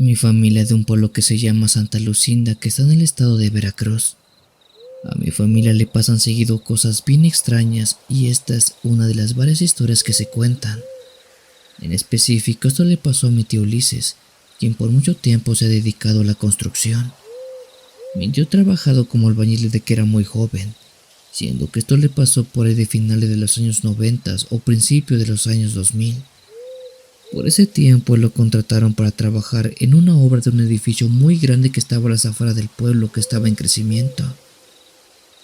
Mi familia es de un pueblo que se llama Santa Lucinda, que está en el estado de Veracruz. A mi familia le pasan seguido cosas bien extrañas y esta es una de las varias historias que se cuentan. En específico, esto le pasó a mi tío Ulises, quien por mucho tiempo se ha dedicado a la construcción. Mi tío ha trabajado como albañil desde que era muy joven, siendo que esto le pasó por ahí de finales de los años 90 o principios de los años 2000. Por ese tiempo lo contrataron para trabajar en una obra de un edificio muy grande que estaba a las afueras del pueblo que estaba en crecimiento.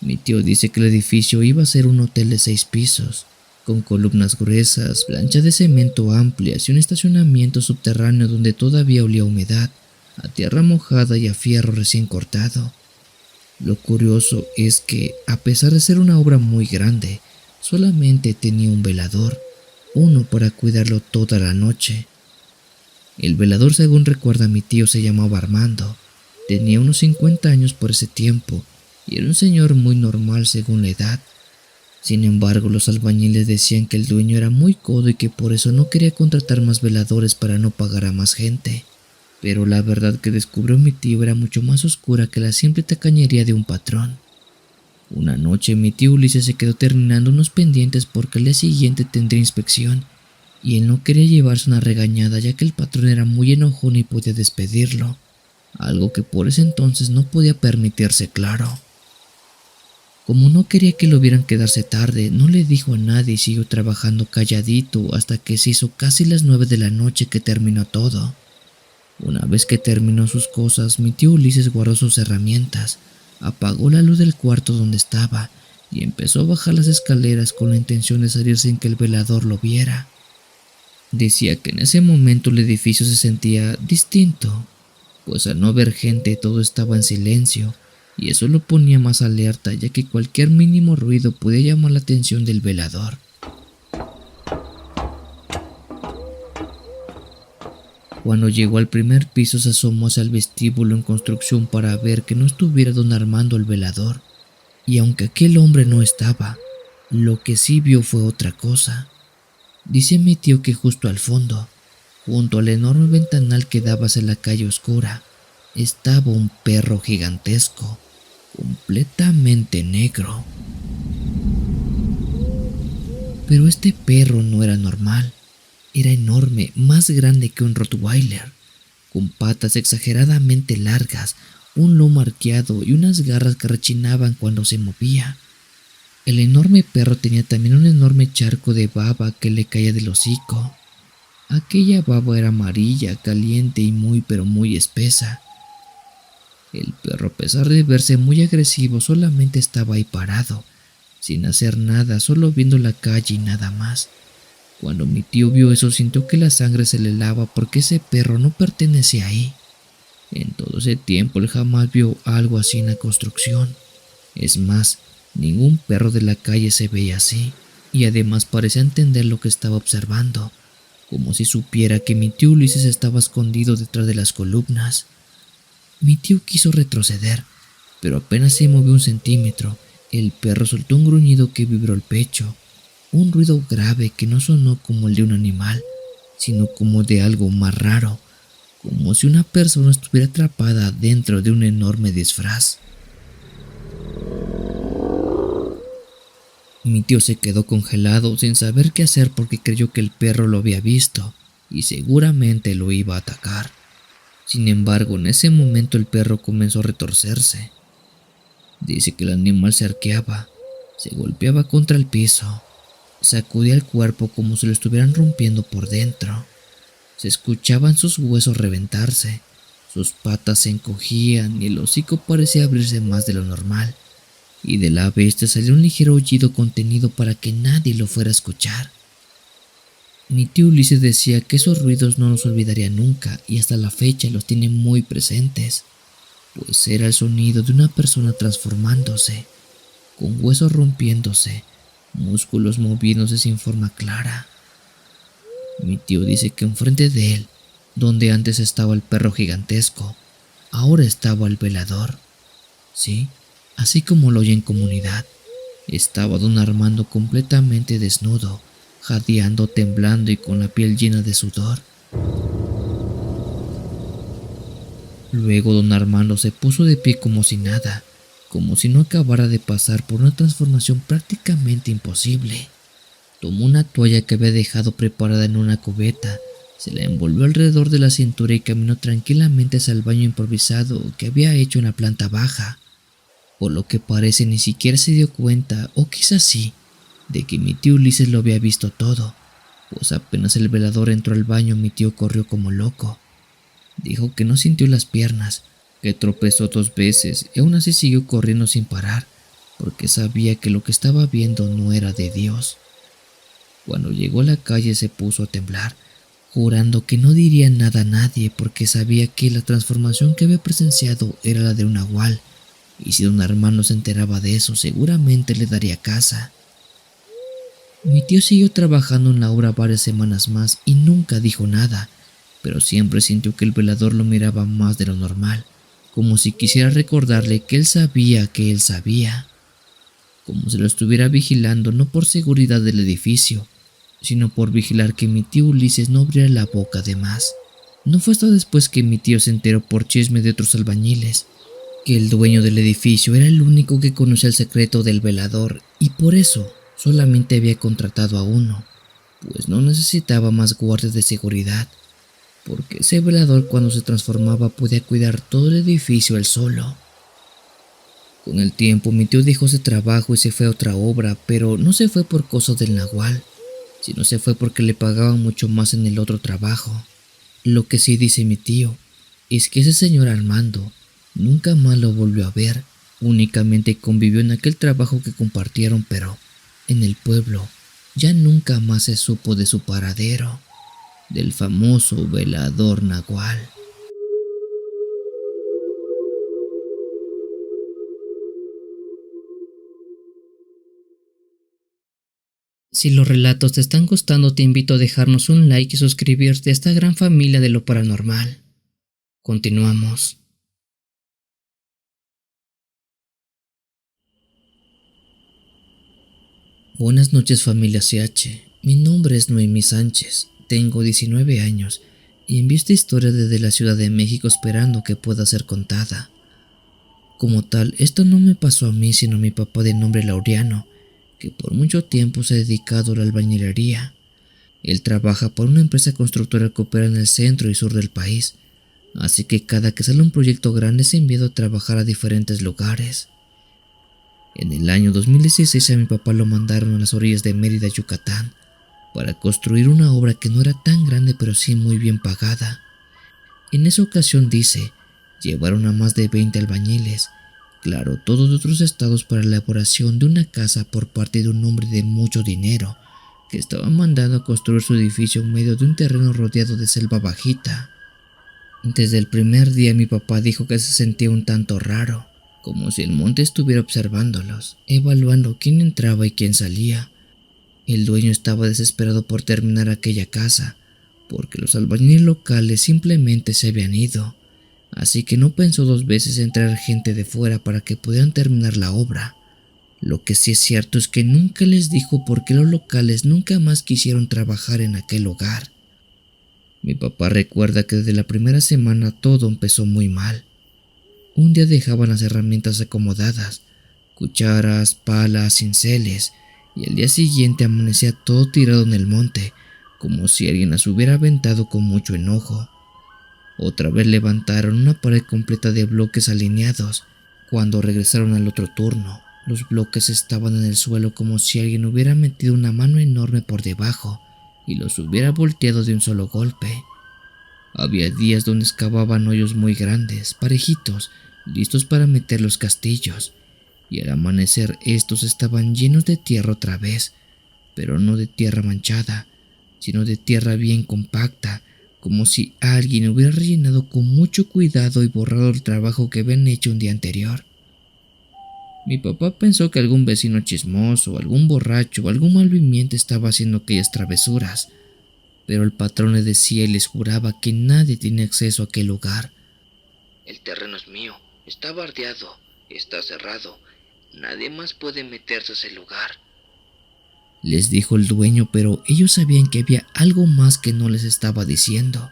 Mi tío dice que el edificio iba a ser un hotel de 6 pisos, con columnas gruesas, planchas de cemento amplias y un estacionamiento subterráneo donde todavía olía a humedad, a tierra mojada y a fierro recién cortado. Lo curioso es que, a pesar de ser una obra muy grande, solamente tenía un velador, uno para cuidarlo toda la noche. El velador, según recuerda mi tío, se llamaba Armando. Tenía unos 50 años por ese tiempo y era un señor muy normal según la edad. Sin embargo, los albañiles decían que el dueño era muy codo y que por eso no quería contratar más veladores para no pagar a más gente. Pero la verdad que descubrió mi tío era mucho más oscura que la simple tacañería de un patrón. Una noche mi tío Ulises se quedó terminando unos pendientes porque al día siguiente tendría inspección y él no quería llevarse una regañada ya que el patrón era muy enojón y podía despedirlo, algo que por ese entonces no podía permitirse, claro. Como no quería que lo vieran quedarse tarde, no le dijo a nadie y siguió trabajando calladito hasta que se hizo casi las 9 de la noche que terminó todo. Una vez que terminó sus cosas, mi tío Ulises guardó sus herramientas, apagó la luz del cuarto donde estaba y empezó a bajar las escaleras con la intención de salir sin que el velador lo viera. Decía que en ese momento el edificio se sentía distinto, pues al no ver gente todo estaba en silencio y eso lo ponía más alerta ya que cualquier mínimo ruido podía llamar la atención del velador. Cuando llegó al primer piso se asomó hacia el vestíbulo en construcción para ver que no estuviera don Armando el velador, y aunque aquel hombre no estaba, lo que sí vio fue otra cosa. Dice mi tío que justo al fondo, junto al enorme ventanal que daba hacia la calle oscura, estaba un perro gigantesco, completamente negro. Pero este perro no era normal, era enorme, más grande que un Rottweiler, con patas exageradamente largas, un lomo arqueado y unas garras que rechinaban cuando se movía. El enorme perro tenía también un enorme charco de baba que le caía del hocico. Aquella baba era amarilla, caliente y muy pero muy espesa. El perro, a pesar de verse muy agresivo, solamente estaba ahí parado, sin hacer nada, solo viendo la calle y nada más. Cuando mi tío vio eso, sintió que la sangre se le helaba porque ese perro no pertenecía ahí. En todo ese tiempo él jamás vio algo así en la construcción. Es más, ningún perro de la calle se veía así, y además parecía entender lo que estaba observando, como si supiera que mi tío Ulises estaba escondido detrás de las columnas. Mi tío quiso retroceder, pero apenas se movió un centímetro, el perro soltó un gruñido que vibró el pecho, un ruido grave que no sonó como el de un animal, sino como de algo más raro, como si una persona estuviera atrapada dentro de un enorme disfraz. Mi tío se quedó congelado sin saber qué hacer porque creyó que el perro lo había visto y seguramente lo iba a atacar. Sin embargo, en ese momento el perro comenzó a retorcerse. Dice que el animal se arqueaba, se golpeaba contra el piso, sacudía el cuerpo como si lo estuvieran rompiendo por dentro. Se escuchaban sus huesos reventarse, sus patas se encogían y el hocico parecía abrirse más de lo normal, y de la bestia salió un ligero aullido contenido para que nadie lo fuera a escuchar. Mi tío Ulises decía que esos ruidos no los olvidaría nunca y hasta la fecha los tiene muy presentes, pues era el sonido de una persona transformándose, con huesos rompiéndose, músculos moviéndose sin forma clara. Mi tío dice que enfrente de él, donde antes estaba el perro gigantesco, ahora estaba el velador. Sí, así como lo oye en comunidad, estaba don Armando completamente desnudo, jadeando, temblando y con la piel llena de sudor. Luego don Armando se puso de pie como si nada, como si no acabara de pasar por una transformación prácticamente imposible. Tomó una toalla que había dejado preparada en una cubeta, se la envolvió alrededor de la cintura y caminó tranquilamente hacia el baño improvisado que había hecho en la planta baja. Por lo que parece ni siquiera se dio cuenta, o quizás sí, de que mi tío Ulises lo había visto todo, pues apenas el velador entró al baño mi tío corrió como loco. Dijo que no sintió las piernas, que tropezó 2 veces y aún así siguió corriendo sin parar, porque sabía que lo que estaba viendo no era de Dios. Cuando llegó a la calle se puso a temblar, jurando que no diría nada a nadie porque sabía que la transformación que había presenciado era la de un nahual, y si don Armando se enteraba de eso seguramente le daría caza. Mi tío siguió trabajando en la obra varias semanas más y nunca dijo nada, pero siempre sintió que el velador lo miraba más de lo normal, como si quisiera recordarle que él sabía, como si lo estuviera vigilando no por seguridad del edificio, sino por vigilar que mi tío Ulises no abriera la boca de más. No fue hasta después que mi tío se enteró por chisme de otros albañiles que el dueño del edificio era el único que conocía el secreto del velador y por eso solamente había contratado a uno, pues no necesitaba más guardias de seguridad, porque ese velador cuando se transformaba podía cuidar todo el edificio él solo. Con el tiempo mi tío dejó ese trabajo y se fue a otra obra, pero no se fue por cosas del nahual, sino se fue porque le pagaban mucho más en el otro trabajo. Lo que sí dice mi tío es que ese señor Armando nunca más lo volvió a ver, únicamente convivió en aquel trabajo que compartieron, pero en el pueblo ya nunca más se supo de su paradero, del famoso velador nahual. Si los relatos te están gustando, te invito a dejarnos un like y suscribirte a esta gran familia de lo paranormal. Continuamos. Buenas noches familia CH, mi nombre es Noemí Sánchez, tengo 19 años y envío esta historia desde la Ciudad de México esperando que pueda ser contada. Como tal, esto no me pasó a mí sino a mi papá de nombre Laureano, que por mucho tiempo se ha dedicado a la albañilería. Él trabaja por una empresa constructora que opera en el centro y sur del país, así que cada que sale un proyecto grande es enviado a trabajar a diferentes lugares. En el año 2016 a mi papá lo mandaron a las orillas de Mérida, Yucatán, para construir una obra que no era tan grande pero sí muy bien pagada. En esa ocasión dice, llevaron a más de 20 albañiles, claro, todos de otros estados para la elaboración de una casa por parte de un hombre de mucho dinero, que estaba mandando a construir su edificio en medio de un terreno rodeado de selva bajita. Desde el primer día mi papá dijo que se sentía un tanto raro, como si el monte estuviera observándolos, evaluando quién entraba y quién salía. El dueño estaba desesperado por terminar aquella casa, porque los albañiles locales simplemente se habían ido, así que no pensó 2 veces en traer gente de fuera para que pudieran terminar la obra. Lo que sí es cierto es que nunca les dijo por qué los locales nunca más quisieron trabajar en aquel lugar. Mi papá recuerda que desde la primera semana todo empezó muy mal. Un día dejaban las herramientas acomodadas, cucharas, palas, cinceles, y al día siguiente amanecía todo tirado en el monte, como si alguien las hubiera aventado con mucho enojo. Otra vez levantaron una pared completa de bloques alineados. Cuando regresaron al otro turno, los bloques estaban en el suelo como si alguien hubiera metido una mano enorme por debajo y los hubiera volteado de un solo golpe. Había días donde excavaban hoyos muy grandes, parejitos, listos para meter los castillos, y al amanecer estos estaban llenos de tierra otra vez, pero no de tierra manchada, sino de tierra bien compacta, como si alguien hubiera rellenado con mucho cuidado y borrado el trabajo que habían hecho un día anterior. Mi papá pensó que algún vecino chismoso, algún borracho o algún malviviente estaba haciendo aquellas travesuras, pero el patrón le decía y les juraba que nadie tiene acceso a aquel lugar. El terreno es mío, está bardeado, está cerrado, nadie más puede meterse a ese lugar, les dijo el dueño, pero ellos sabían que había algo más que no les estaba diciendo.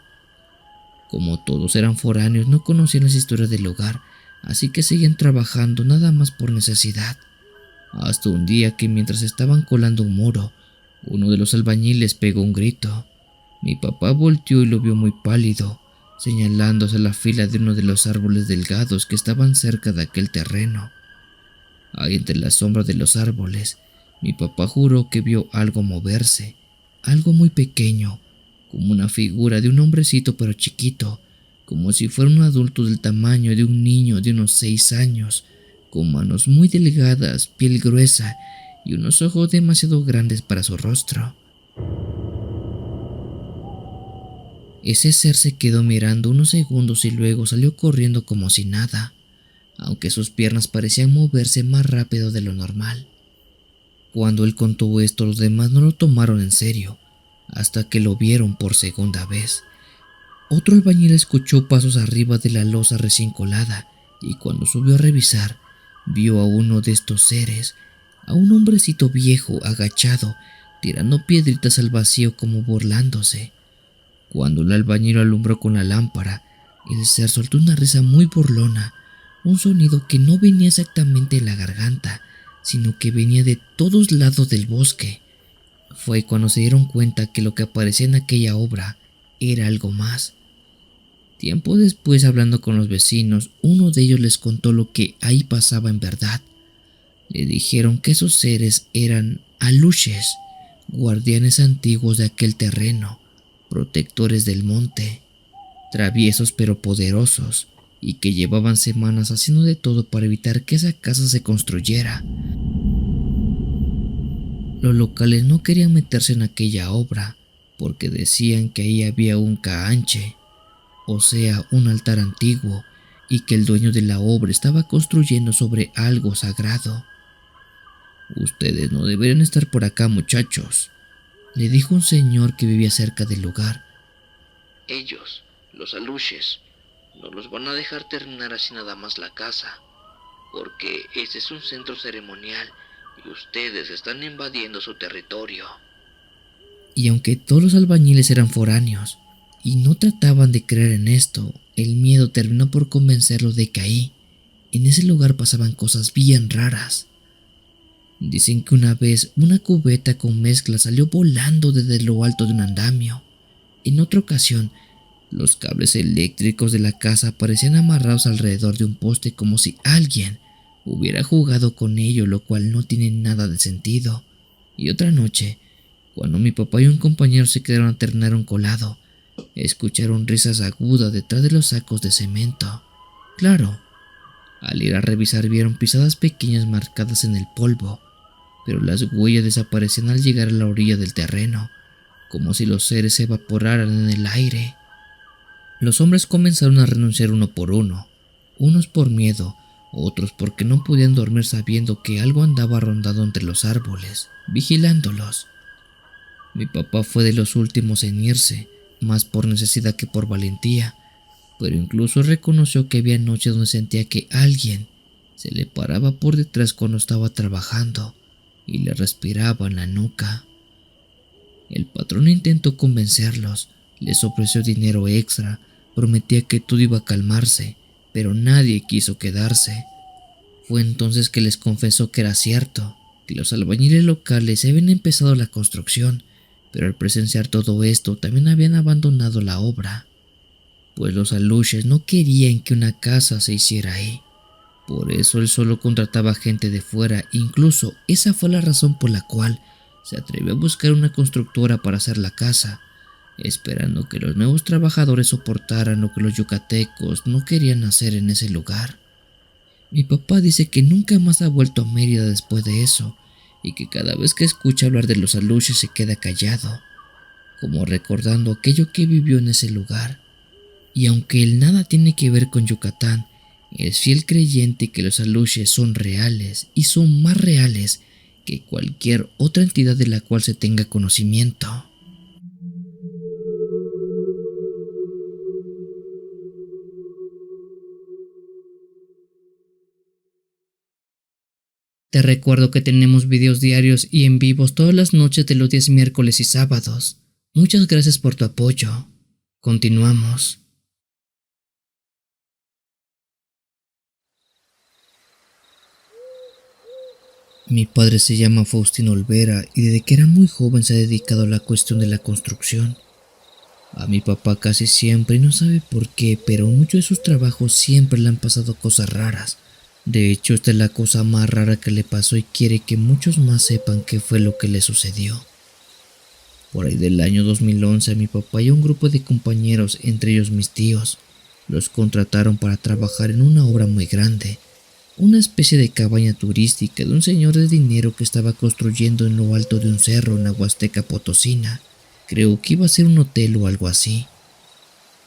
Como todos eran foráneos, no conocían las historias del lugar, así que seguían trabajando nada más por necesidad. Hasta un día que mientras estaban colando un muro, uno de los albañiles pegó un grito. Mi papá volteó y lo vio muy pálido, señalándose la fila de uno de los árboles delgados que estaban cerca de aquel terreno. Ahí entre la sombra de los árboles, mi papá juró que vio algo moverse, algo muy pequeño, como una figura de un hombrecito pero chiquito, como si fuera un adulto del tamaño de un niño de unos 6 años, con manos muy delgadas, piel gruesa y unos ojos demasiado grandes para su rostro. Ese ser se quedó mirando unos segundos y luego salió corriendo como si nada, aunque sus piernas parecían moverse más rápido de lo normal. Cuando él contó esto, los demás no lo tomaron en serio, hasta que lo vieron por segunda vez. Otro albañil escuchó pasos arriba de la losa recién colada y cuando subió a revisar, vio a uno de estos seres, a un hombrecito viejo agachado, tirando piedritas al vacío como burlándose. Cuando el albañil lo alumbró con la lámpara, el ser soltó una risa muy burlona, un sonido que no venía exactamente de la garganta, sino que venía de todos lados del bosque. Fue cuando se dieron cuenta que lo que aparecía en aquella obra era algo más. Tiempo después, hablando con los vecinos, uno de ellos les contó lo que ahí pasaba en verdad. Le dijeron que esos seres eran aluches, guardianes antiguos de aquel terreno, protectores del monte, traviesos pero poderosos, y que llevaban semanas haciendo de todo para evitar que esa casa se construyera. Los locales no querían meterse en aquella obra porque decían que ahí había un caanche, o sea, un altar antiguo, y que el dueño de la obra estaba construyendo sobre algo sagrado. «Ustedes no deberían estar por acá, muchachos», le dijo un señor que vivía cerca del lugar. «Ellos, los aluches, no los van a dejar terminar así nada más la casa, porque este es un centro ceremonial y ustedes están invadiendo su territorio». Y aunque todos los albañiles eran foráneos y no trataban de creer en esto, el miedo terminó por convencerlos de que ahí, en ese lugar, pasaban cosas bien raras. Dicen que una vez una cubeta con mezcla salió volando desde lo alto de un andamio. En otra ocasión, los cables eléctricos de la casa parecían amarrados alrededor de un poste como si alguien hubiera jugado con ello, lo cual no tiene nada de sentido. Y otra noche, cuando mi papá y un compañero se quedaron a terminar un colado, escucharon risas agudas detrás de los sacos de cemento. Claro, al ir a revisar vieron pisadas pequeñas marcadas en el polvo, pero las huellas desaparecían al llegar a la orilla del terreno, como si los seres se evaporaran en el aire. Los hombres comenzaron a renunciar uno por uno, unos por miedo, otros porque no podían dormir sabiendo que algo andaba rondando entre los árboles, vigilándolos. Mi papá fue de los últimos en irse, más por necesidad que por valentía, pero incluso reconoció que había noches donde sentía que alguien se le paraba por detrás cuando estaba trabajando y le respiraba en la nuca. El patrón intentó convencerlos, les ofreció dinero extra, prometía que todo iba a calmarse, pero nadie quiso quedarse. Fue entonces que les confesó que era cierto, que los albañiles locales habían empezado la construcción, pero al presenciar todo esto también habían abandonado la obra, pues los aluches no querían que una casa se hiciera ahí. Por eso él solo contrataba gente de fuera, incluso esa fue la razón por la cual se atrevió a buscar una constructora para hacer la casa, esperando que los nuevos trabajadores soportaran lo que los yucatecos no querían hacer en ese lugar. Mi papá dice que nunca más ha vuelto a Mérida después de eso, y que cada vez que escucha hablar de los aluches se queda callado, como recordando aquello que vivió en ese lugar. Y aunque él nada tiene que ver con Yucatán, es fiel creyente que los aluches son reales y son más reales que cualquier otra entidad de la cual se tenga conocimiento. Te recuerdo que tenemos videos diarios y en vivos todas las noches de los días miércoles y sábados. Muchas gracias por tu apoyo. Continuamos. Mi padre se llama Faustino Olvera y desde que era muy joven se ha dedicado a la cuestión de la construcción. A mi papá casi siempre, y no sabe por qué, pero en muchos de sus trabajos siempre le han pasado cosas raras. De hecho, esta es la cosa más rara que le pasó y quiere que muchos más sepan qué fue lo que le sucedió. Por ahí del año 2011, mi papá y un grupo de compañeros, entre ellos mis tíos, los contrataron para trabajar en una obra muy grande, una especie de cabaña turística de un señor de dinero que estaba construyendo en lo alto de un cerro en la Huasteca Potosina. Creo que iba a ser un hotel o algo así.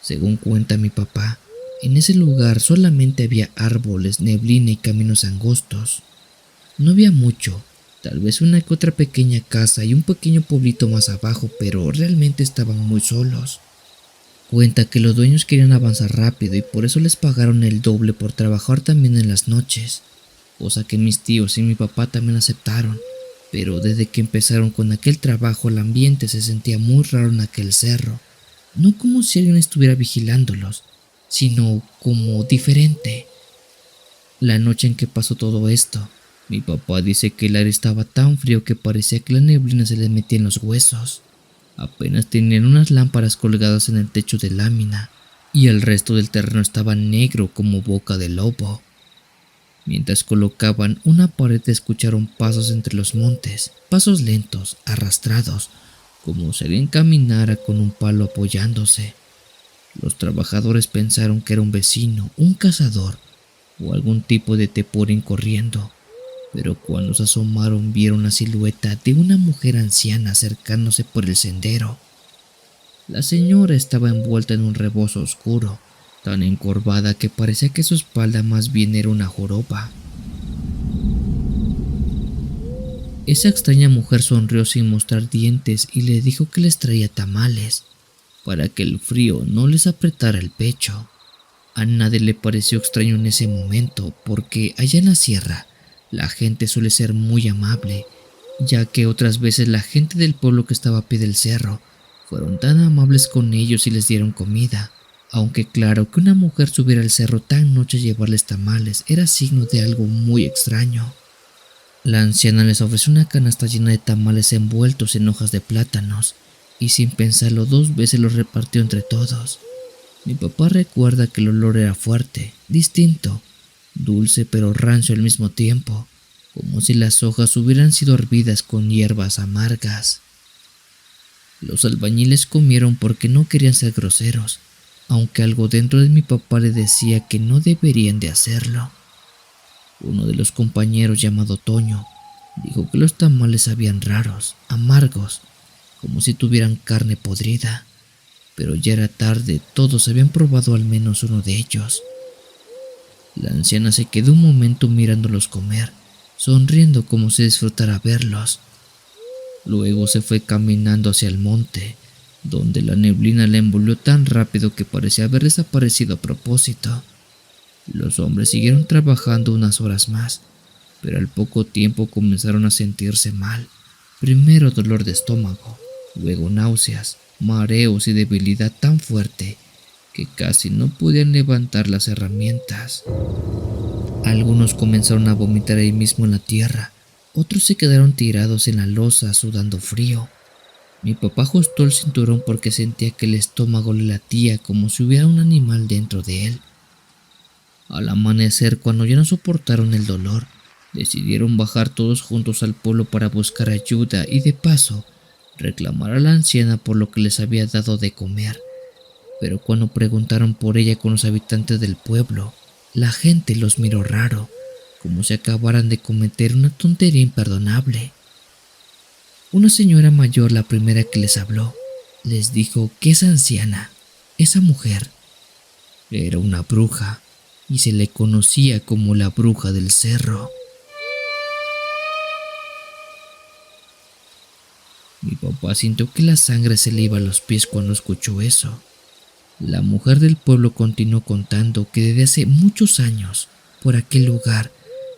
Según cuenta mi papá, en ese lugar solamente había árboles, neblina y caminos angostos. No había mucho, tal vez una que otra pequeña casa y un pequeño pueblito más abajo, pero realmente estaban muy solos. Cuenta que los dueños querían avanzar rápido y por eso les pagaron el doble por trabajar también en las noches, cosa que mis tíos y mi papá también aceptaron. Pero desde que empezaron con aquel trabajo el ambiente se sentía muy raro en aquel cerro, no como si alguien estuviera vigilándolos, sino como diferente. La noche en que pasó todo esto, mi papá dice que el aire estaba tan frío que parecía que la neblina se les metía en los huesos. Apenas tenían unas lámparas colgadas en el techo de lámina y el resto del terreno estaba negro como boca de lobo. Mientras colocaban una pared escucharon pasos entre los montes, pasos lentos, arrastrados, como si alguien caminara con un palo apoyándose. Los trabajadores pensaron que era un vecino, un cazador o algún tipo de teporín corriendo, pero cuando se asomaron vieron la silueta de una mujer anciana acercándose por el sendero. La señora estaba envuelta en un rebozo oscuro, tan encorvada que parecía que su espalda más bien era una joroba. Esa extraña mujer sonrió sin mostrar dientes y le dijo que les traía tamales, para que el frío no les apretara el pecho. A nadie le pareció extraño en ese momento, porque allá en la sierra la gente suele ser muy amable, ya que otras veces la gente del pueblo que estaba a pie del cerro fueron tan amables con ellos y les dieron comida. Aunque claro que una mujer subiera al cerro tan noche a llevarles tamales era signo de algo muy extraño. La anciana les ofreció una canasta llena de tamales envueltos en hojas de plátanos y sin pensarlo dos veces los repartió entre todos. Mi papá recuerda que el olor era fuerte, distinto, dulce pero rancio al mismo tiempo, como si las hojas hubieran sido hervidas con hierbas amargas. Los albañiles comieron porque no querían ser groseros, aunque algo dentro de mi papá le decía que no deberían de hacerlo. Uno de los compañeros, llamado Toño, dijo que los tamales sabían raros, amargos, como si tuvieran carne podrida, pero ya era tarde, todos habían probado al menos uno de ellos. La anciana se quedó un momento mirándolos comer, sonriendo como si disfrutara verlos. Luego se fue caminando hacia el monte, donde la neblina la envolvió tan rápido que parecía haber desaparecido a propósito. Los hombres siguieron trabajando unas horas más, pero al poco tiempo comenzaron a sentirse mal. Primero dolor de estómago, luego náuseas, mareos y debilidad tan fuerte que casi no podían levantar las herramientas. Algunos comenzaron a vomitar ahí mismo en la tierra, otros se quedaron tirados en la losa sudando frío. Mi papá ajustó el cinturón porque sentía que el estómago le latía como si hubiera un animal dentro de él. Al amanecer, cuando ya no soportaron el dolor, decidieron bajar todos juntos al pueblo para buscar ayuda y de paso reclamar a la anciana por lo que les había dado de comer. Pero cuando preguntaron por ella con los habitantes del pueblo, la gente los miró raro, como si acabaran de cometer una tontería imperdonable. Una señora mayor, la primera que les habló, les dijo que esa anciana, esa mujer, era una bruja y se le conocía como la bruja del cerro. Mi papá sintió que la sangre se le iba a los pies cuando escuchó eso. La mujer del pueblo continuó contando que desde hace muchos años, por aquel lugar,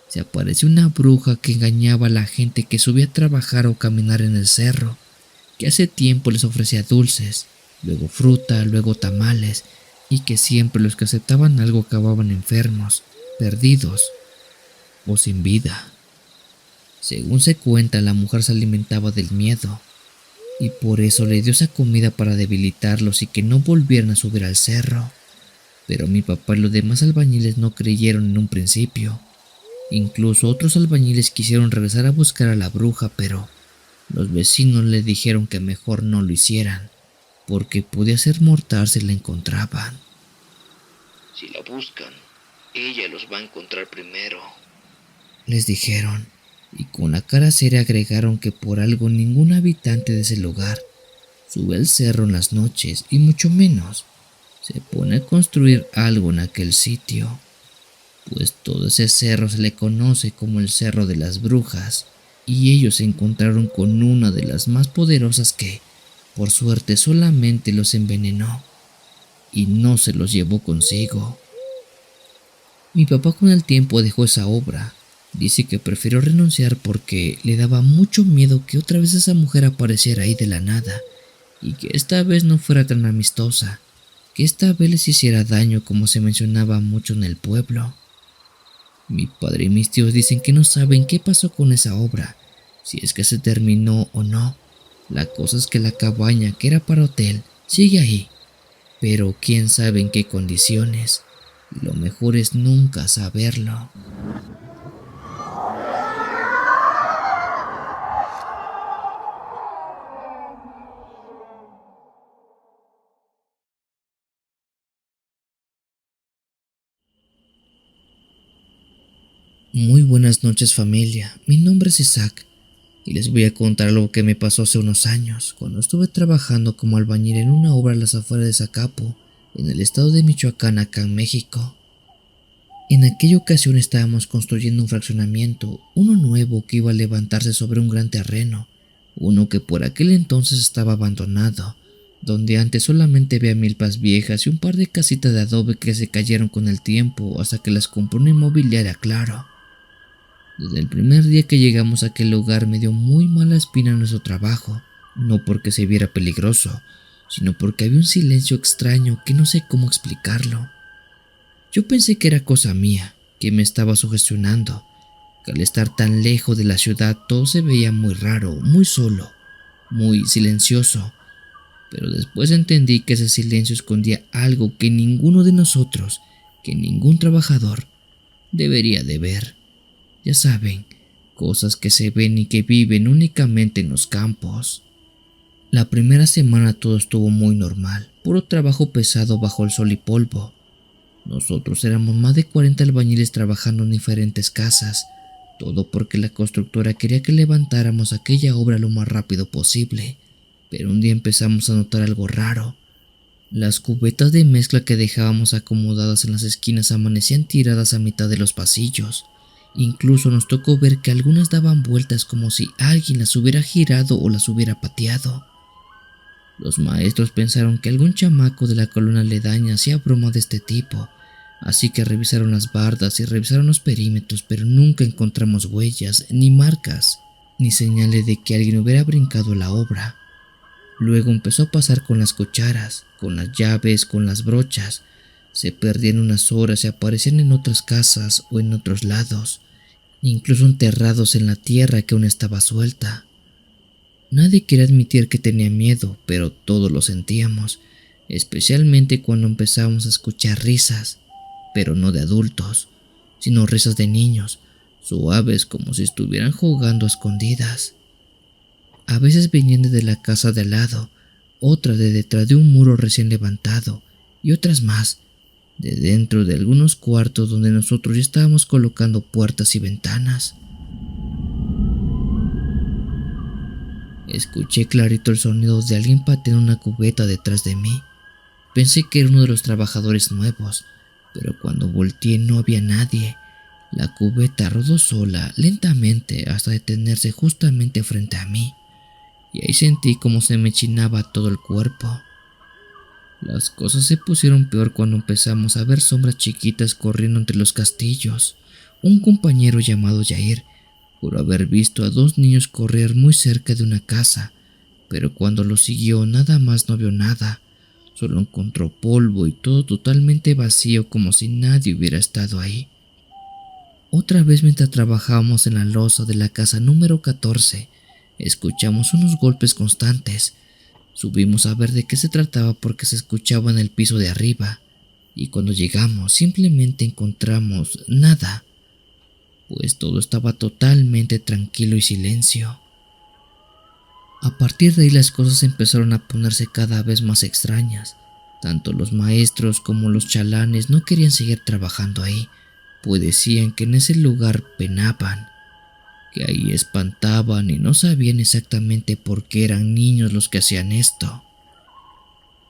se apareció una bruja que engañaba a la gente que subía a trabajar o caminar en el cerro, que hace tiempo les ofrecía dulces, luego fruta, luego tamales, y que siempre los que aceptaban algo acababan enfermos, perdidos o sin vida. Según se cuenta, la mujer se alimentaba del miedo y por eso le dio esa comida para debilitarlos y que no volvieran a subir al cerro. Pero mi papá y los demás albañiles no creyeron en un principio. Incluso otros albañiles quisieron regresar a buscar a la bruja, pero los vecinos le dijeron que mejor no lo hicieran, porque podía ser mortal si la encontraban. Si la buscan, ella los va a encontrar primero. Les dijeron, y con la cara seria agregaron que por algo ningún habitante de ese lugar sube al cerro en las noches y mucho menos se pone a construir algo en aquel sitio, pues todo ese cerro se le conoce como el Cerro de las Brujas, y ellos se encontraron con una de las más poderosas que, por suerte, solamente los envenenó y no se los llevó consigo. Mi papá con el tiempo dejó esa obra. Dice que prefirió renunciar porque le daba mucho miedo que otra vez esa mujer apareciera ahí de la nada y que esta vez no fuera tan amistosa, que esta vez les hiciera daño como se mencionaba mucho en el pueblo. Mi padre y mis tíos dicen que no saben qué pasó con esa obra, si es que se terminó o no. La cosa es que la cabaña que era para hotel sigue ahí, pero quién sabe en qué condiciones. Y lo mejor es nunca saberlo. Muy buenas noches familia, mi nombre es Isaac y les voy a contar algo que me pasó hace unos años cuando estuve trabajando como albañil en una obra a las afueras de Zacapo, en el estado de Michoacán, acá en México. En aquella ocasión estábamos construyendo un fraccionamiento, uno nuevo que iba a levantarse sobre un gran terreno, uno que por aquel entonces estaba abandonado, donde antes solamente había milpas viejas y un par de casitas de adobe que se cayeron con el tiempo hasta que las compró una inmobiliaria, claro. Desde el primer día que llegamos a aquel lugar me dio muy mala espina nuestro trabajo, no porque se viera peligroso, sino porque había un silencio extraño que no sé cómo explicarlo. Yo pensé que era cosa mía, que me estaba sugestionando, que al estar tan lejos de la ciudad todo se veía muy raro, muy solo, muy silencioso, pero después entendí que ese silencio escondía algo que ninguno de nosotros, que ningún trabajador, debería de ver. Ya saben, cosas que se ven y que viven únicamente en los campos. La primera semana todo estuvo muy normal, puro trabajo pesado bajo el sol y polvo. Nosotros éramos más de 40 albañiles trabajando en diferentes casas, todo porque la constructora quería que levantáramos aquella obra lo más rápido posible. Pero un día empezamos a notar algo raro. Las cubetas de mezcla que dejábamos acomodadas en las esquinas amanecían tiradas a mitad de los pasillos. Incluso nos tocó ver que algunas daban vueltas como si alguien las hubiera girado o las hubiera pateado. Los maestros pensaron que algún chamaco de la colonia aledaña hacía broma de este tipo, así que revisaron las bardas y revisaron los perímetros, pero nunca encontramos huellas, ni marcas, ni señales de que alguien hubiera brincado la obra. Luego empezó a pasar con las cucharas, con las llaves, con las brochas. Se perdían unas horas y aparecían en otras casas o en otros lados, incluso enterrados en la tierra que aún estaba suelta. Nadie quería admitir que tenía miedo, pero todos lo sentíamos, especialmente cuando empezábamos a escuchar risas, pero no de adultos, sino risas de niños, suaves como si estuvieran jugando a escondidas. A veces venían desde la casa de al lado, otras de detrás de un muro recién levantado, y otras más, de dentro de algunos cuartos donde nosotros ya estábamos colocando puertas y ventanas. Escuché clarito el sonido de alguien pateando una cubeta detrás de mí. Pensé que era uno de los trabajadores nuevos, pero cuando volteé no había nadie. La cubeta rodó sola, lentamente, hasta detenerse justamente frente a mí, y ahí sentí como se me chinaba todo el cuerpo. Las cosas se pusieron peor cuando empezamos a ver sombras chiquitas corriendo entre los castillos. Un compañero llamado Jair juró haber visto a dos niños correr muy cerca de una casa, pero cuando lo siguió nada más no vio nada. Solo encontró polvo y todo totalmente vacío como si nadie hubiera estado ahí. Otra vez mientras trabajábamos en la loza de la casa número 14, escuchamos unos golpes constantes. Subimos a ver de qué se trataba porque se escuchaba en el piso de arriba, y cuando llegamos simplemente encontramos nada, pues todo estaba totalmente tranquilo y silencio. A partir de ahí las cosas empezaron a ponerse cada vez más extrañas. Tanto los maestros como los chalanes no querían seguir trabajando ahí, pues decían que en ese lugar penaban, que ahí espantaban y no sabían exactamente por qué eran niños los que hacían esto.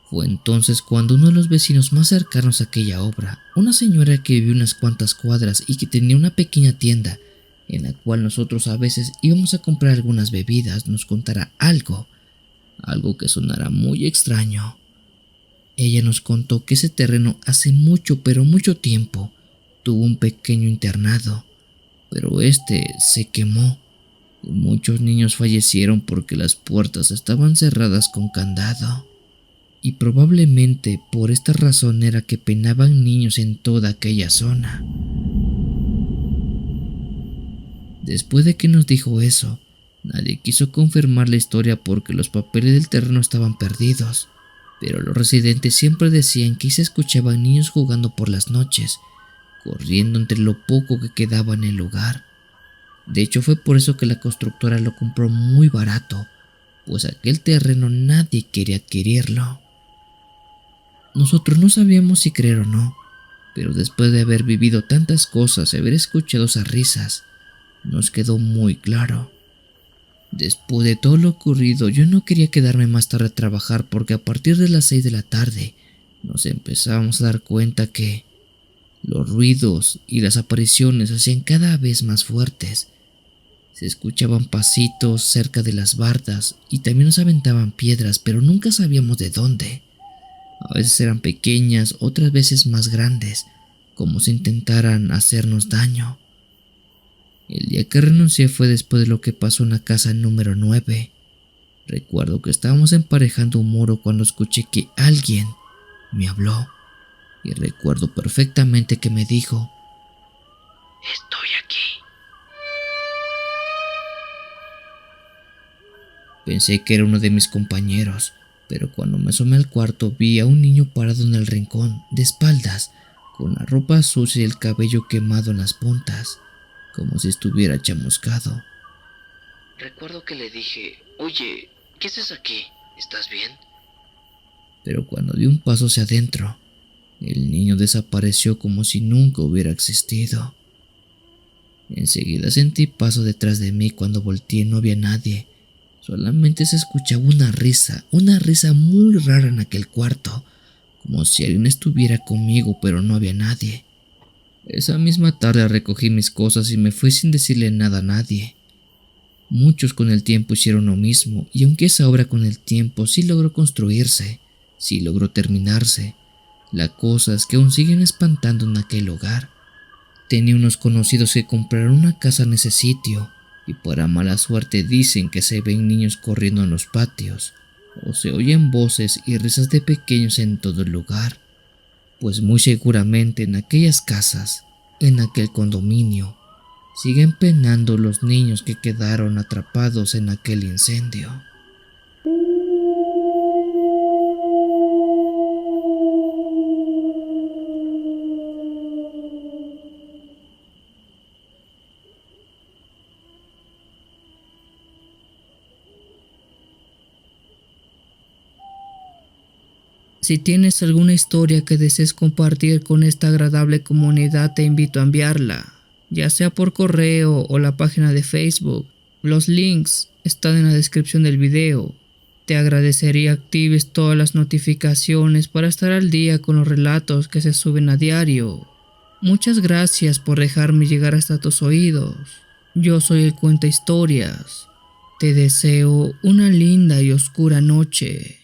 Fue entonces cuando uno de los vecinos más cercanos a aquella obra, una señora que vivía unas cuantas cuadras y que tenía una pequeña tienda en la cual nosotros a veces íbamos a comprar algunas bebidas, nos contara algo que sonara muy extraño. Ella nos contó que ese terreno hace mucho, pero mucho tiempo, tuvo un pequeño internado, pero este se quemó y muchos niños fallecieron porque las puertas estaban cerradas con candado. Y probablemente por esta razón era que penaban niños en toda aquella zona. Después de que nos dijo eso, nadie quiso confirmar la historia porque los papeles del terreno estaban perdidos, pero los residentes siempre decían que se escuchaban niños jugando por las noches, corriendo entre lo poco que quedaba en el lugar. De hecho, fue por eso que la constructora lo compró muy barato, pues aquel terreno nadie quería adquirirlo. Nosotros no sabíamos si creer o no, pero después de haber vivido tantas cosas y haber escuchado esas risas, nos quedó muy claro. Después de todo lo ocurrido, yo no quería quedarme más tarde a trabajar porque a partir de las 6 de la tarde nos empezábamos a dar cuenta que los ruidos y las apariciones se hacían cada vez más fuertes. Se escuchaban pasitos cerca de las bardas y también nos aventaban piedras, pero nunca sabíamos de dónde. A veces eran pequeñas, otras veces más grandes, como si intentaran hacernos daño. El día que renuncié fue después de lo que pasó en la casa número 9. Recuerdo que estábamos emparejando un muro cuando escuché que alguien me habló, y recuerdo perfectamente que me dijo: Estoy aquí. Pensé que era uno de mis compañeros, pero cuando me asomé al cuarto vi a un niño parado en el rincón, de espaldas, con la ropa sucia y el cabello quemado en las puntas, como si estuviera chamuscado. Recuerdo que le dije, oye, ¿qué haces aquí? ¿Estás bien? Pero cuando di un paso hacia adentro, el niño desapareció como si nunca hubiera existido. Enseguida sentí paso detrás de mí. Cuando volteé no había nadie. Solamente se escuchaba una risa muy rara en aquel cuarto, como si alguien estuviera conmigo, pero no había nadie. Esa misma tarde recogí mis cosas y me fui sin decirle nada a nadie. Muchos con el tiempo hicieron lo mismo, y aunque esa obra con el tiempo sí logró construirse, sí logró terminarse, la cosa es que aún siguen espantando en aquel hogar. Tenía unos conocidos que compraron una casa en ese sitio, y para mala suerte dicen que se ven niños corriendo en los patios, o se oyen voces y risas de pequeños en todo el lugar, pues muy seguramente en aquellas casas, en aquel condominio, siguen penando los niños que quedaron atrapados en aquel incendio. Si tienes alguna historia que desees compartir con esta agradable comunidad, te invito a enviarla, ya sea por correo o la página de Facebook. Los links están en la descripción del video. Te agradecería actives todas las notificaciones para estar al día con los relatos que se suben a diario. Muchas gracias por dejarme llegar hasta tus oídos. Yo soy el Cuenta Historias. Te deseo una linda y oscura noche.